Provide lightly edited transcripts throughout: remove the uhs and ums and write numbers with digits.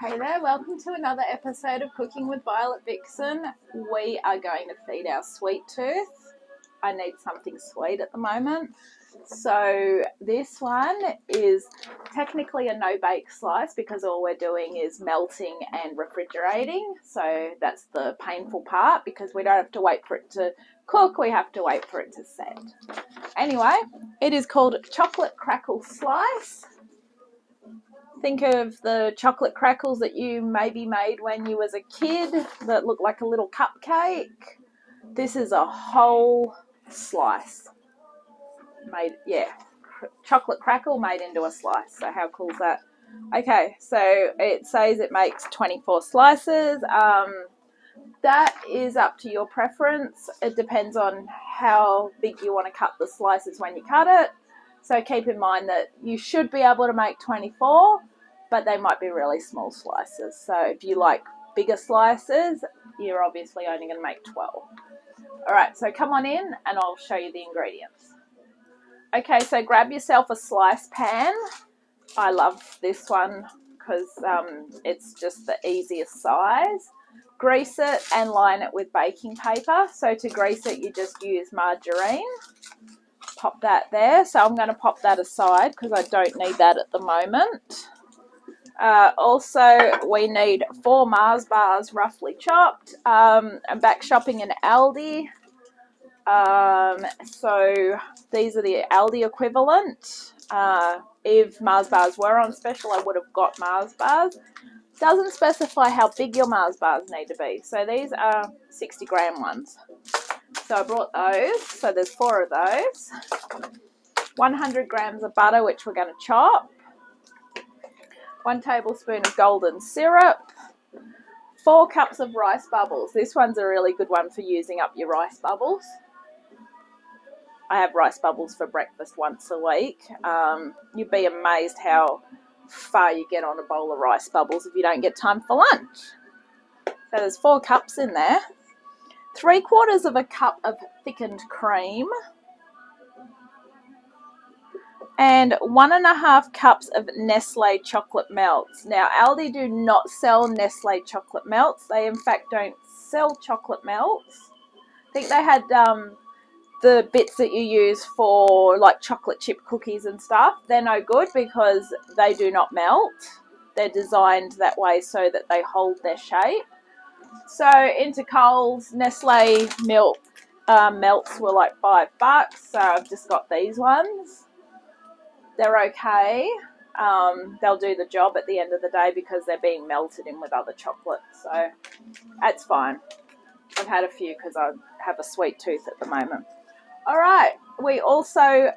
Hey there, welcome to another episode of Cooking with Violet Vixen. We are going to feed our sweet tooth. I need something sweet at the moment. So this one is technically a no-bake slice because all we're doing is melting and refrigerating. So that's the painful part because we don't have to wait for it to cook, we have to wait for it to set. Anyway, it is called chocolate crackle slice. Think of the chocolate crackles that you maybe made when you was a kid that look like a little cupcake. This is a whole slice made, chocolate crackle made into a slice. So how cool is that? Okay, so it says it makes 24 slices. That is up to your preference. It depends on how big you want to cut the slices when you cut it. So keep in mind that you should be able to make 24, but they might be really small slices. So if you like bigger slices, you're obviously only going to make 12. All right, so come on in and I'll show you the ingredients. Okay, so grab yourself a slice pan. I love this one because it's just the easiest size. Grease it and line it with baking paper. So to grease it, you just use margarine. Pop that there. So I'm going to pop that aside because I don't need that at the moment. Also, we need 4 Mars bars roughly chopped. I'm back shopping in Aldi. So these are the Aldi equivalent. If Mars bars were on special, I would have got Mars bars. Doesn't specify how big your Mars bars need to be. So these are 60 gram ones. So I brought those. So there's 4 of those. 100 grams of butter, which we're going to chop. 1 tablespoon of golden syrup. 4 cups of rice bubbles. This one's a really good one for using up your rice bubbles. I have rice bubbles for breakfast once a week. You'd be amazed how far you get on a bowl of rice bubbles if you don't get time for lunch. So there's 4 cups in there. 3/4 of a cup of thickened cream. And 1.5 cups of Nestle chocolate melts. Now, Aldi do not sell Nestle chocolate melts. They, in fact, don't sell chocolate melts. I think they had the bits that you use for, like, chocolate chip cookies and stuff. They're no good because they do not melt. They're designed that way so that they hold their shape. So, into Coles, Nestle milk melts were like $5. So, I've just got these ones. They're okay. They'll do the job at the end of the day because they're being melted in with other chocolate. So that's fine. I've had a few because I have a sweet tooth at the moment. All right. We also,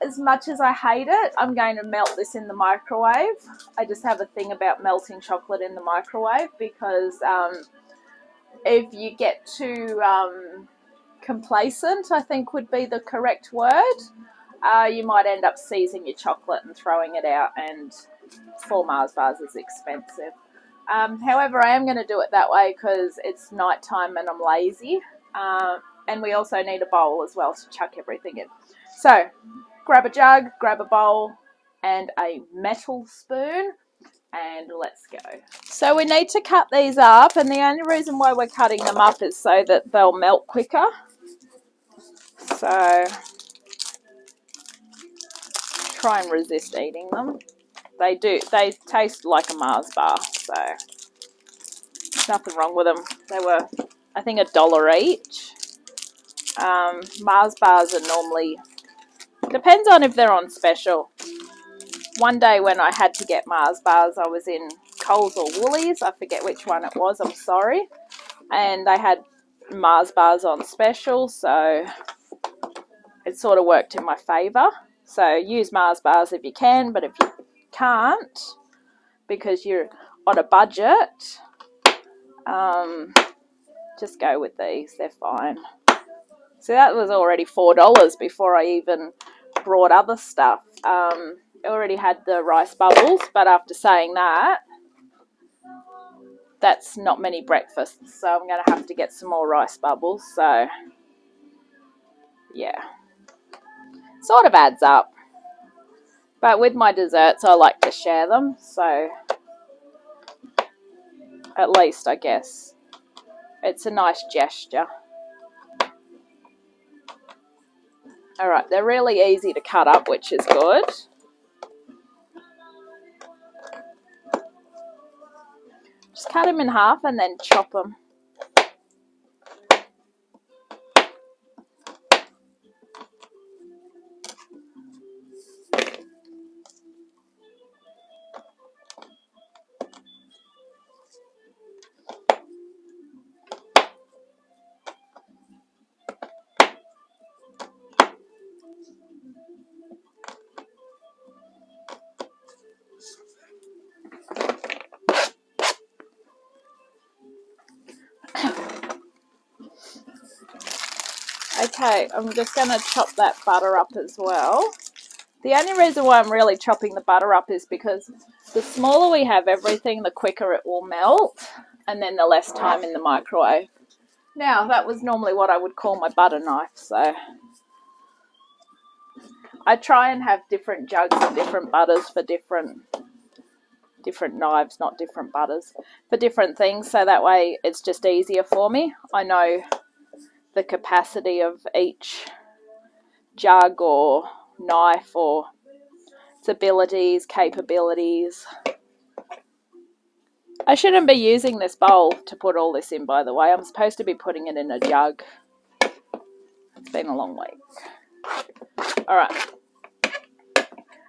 as much as I hate it, I'm going to melt this in the microwave. I just have a thing about melting chocolate in the microwave because if you get too complacent, I think would be the correct word. You might end up seizing your chocolate and throwing it out, and 4 Mars bars is expensive. However, I am going to do it that way because it's nighttime and I'm lazy. And we also need a bowl as well to chuck everything in. So, grab a jug, grab a bowl, and a metal spoon, and let's go. So we need to cut these up, and the only reason why we're cutting them up is so that they'll melt quicker. So try and resist eating them. They taste like a Mars bar, so nothing wrong with them. They were, I think, $1 each. Mars bars are normally, depends on if they're on special. One day when I had to get Mars bars, I was in Coles or Woolies, I forget which one it was, I'm sorry, and they had Mars bars on special, so it sort of worked in my favour. So use Mars bars if you can, but if you can't, because you're on a budget, just go with these. They're fine. So that was already $4 before I even brought other stuff. I already had the rice bubbles, but after saying that, that's not many breakfasts, so I'm going to have to get some more rice bubbles. So yeah, sort of adds up. But with my desserts, I like to share them. So At least, I guess. It's a nice gesture. Alright, they're really easy to cut up, which is good. Just cut them in half and then chop them. Okay, I'm just going to chop that butter up as well. The only reason why I'm really chopping the butter up is because the smaller we have everything, the quicker it will melt, and then the less time in the microwave. Now, that was normally what I would call my butter knife, so I try and have different jugs and different butters for different knives, not different butters, for different things, so that way it's just easier for me. I know the capacity of each jug or knife or its abilities, capabilities. I shouldn't be using this bowl to put all this in, by the way. I'm supposed to be putting it in a jug. It's been a long week. Alright.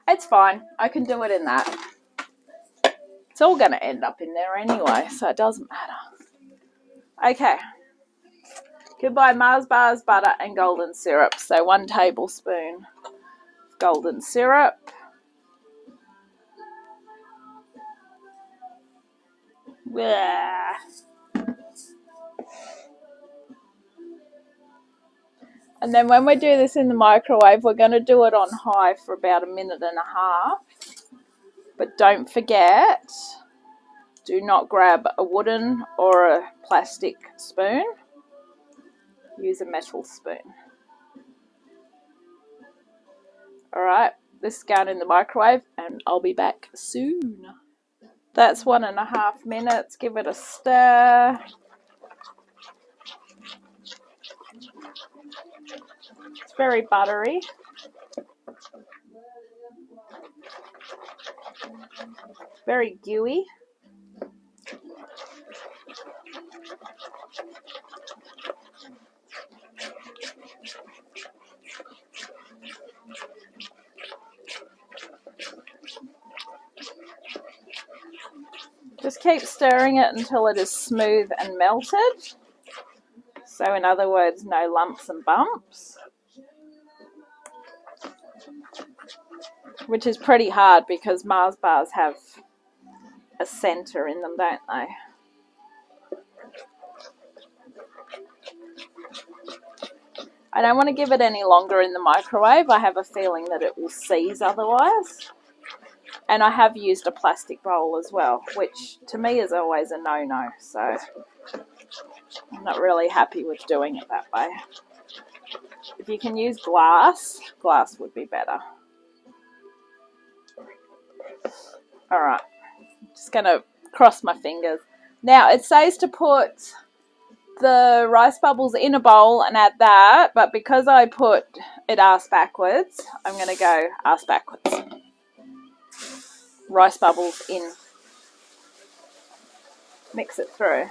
It's fine. I can do it in that. It's all going to end up in there anyway, so it doesn't matter. Okay. Goodbye Mars bars, butter and golden syrup. So 1 tablespoon golden syrup. And then when we do this in the microwave, we're going to do it on high for about 1.5 minutes. But don't forget, do not grab a wooden or a plastic spoon. Use a metal spoon. Alright, this is going in the microwave and I'll be back soon. That's 1.5 minutes. Give it a stir. It's very buttery. Very gooey. Just keep stirring it until it is smooth and melted. So in other words, no lumps and bumps. Which is pretty hard because Mars bars have a centre in them, don't they? I don't want to give it any longer in the microwave. I have a feeling that it will seize otherwise. And I have used a plastic bowl as well, which to me is always a no-no. So I'm not really happy with doing it that way. If you can use glass, glass would be better. Alright, just going to cross my fingers. Now, it says to put the rice bubbles in a bowl and add that, but because I put it arse backwards, I'm going to go arse backwards. Rice bubbles in. Mix it through.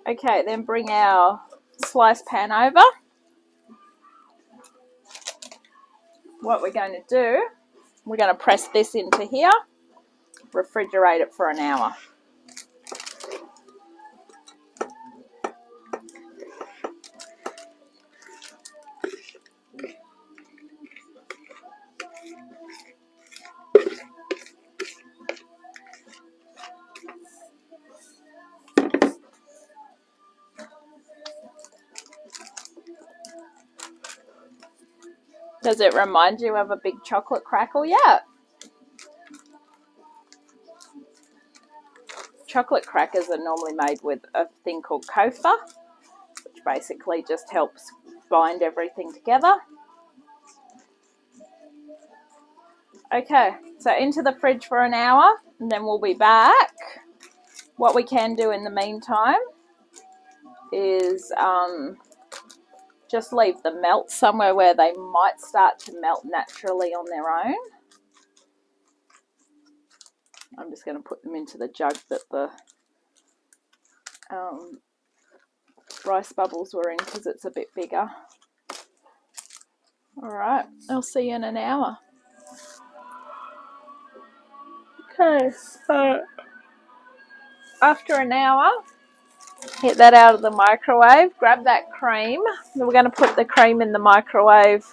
Okay, then bring our sliced pan over. What we're going to do, we're going to press this into here, refrigerate it for an hour. Does it remind you of a big chocolate crackle? Yeah. Chocolate crackers are normally made with a thing called cofa, which basically just helps bind everything together. Okay, so into the fridge for an hour, and then we'll be back. What we can do in the meantime is just leave them melt somewhere where they might start to melt naturally on their own. I'm just going to put them into the jug that the rice bubbles were in because it's a bit bigger. Alright, I'll see you in an hour. Okay, so after an hour, get that out of the microwave, grab that cream. We're going to put the cream in the microwave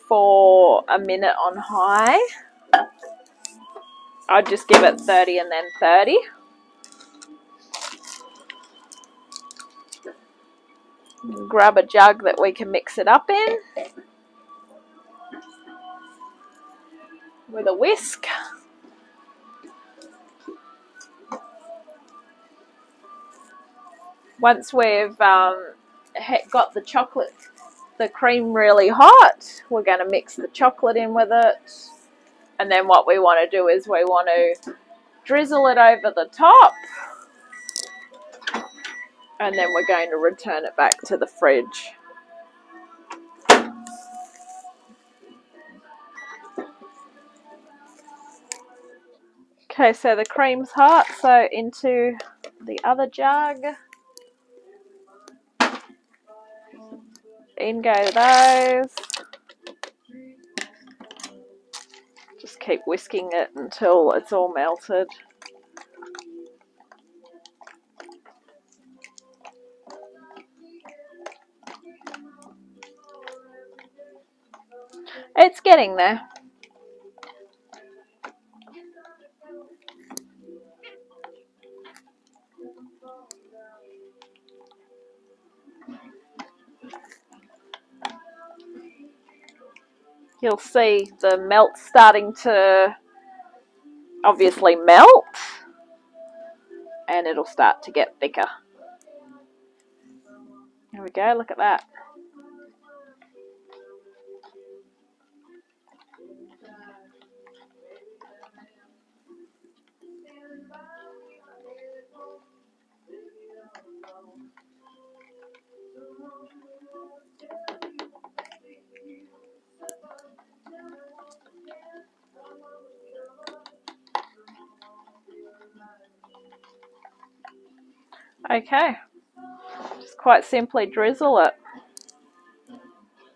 for a minute on high. I'd just give it 30 and then 30. Grab a jug that we can mix it up in with a whisk. Once we've got the cream really hot, we're going to mix the chocolate in with it. And then what we want to do is we want to drizzle it over the top. And then we're going to return it back to the fridge. Okay, so the cream's hot, so into the other jug. In go those. Just keep whisking it until it's all melted. It's getting there. You'll see the melt starting to obviously melt, and it'll start to get thicker. There we go, look at that. Okay, just quite simply drizzle it.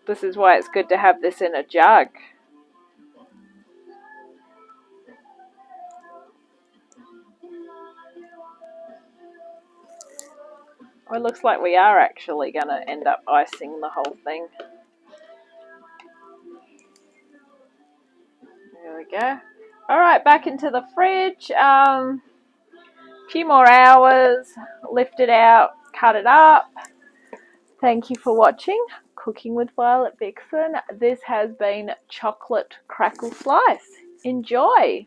This is why it's good to have this in a jug. Well, it looks like we are actually going to end up icing the whole thing. There we go. Alright, back into the fridge. Few more hours, lift it out, cut it up. Thank you for watching Cooking with Violet Vixen. This has been Chocolate Crackle Slice. Enjoy!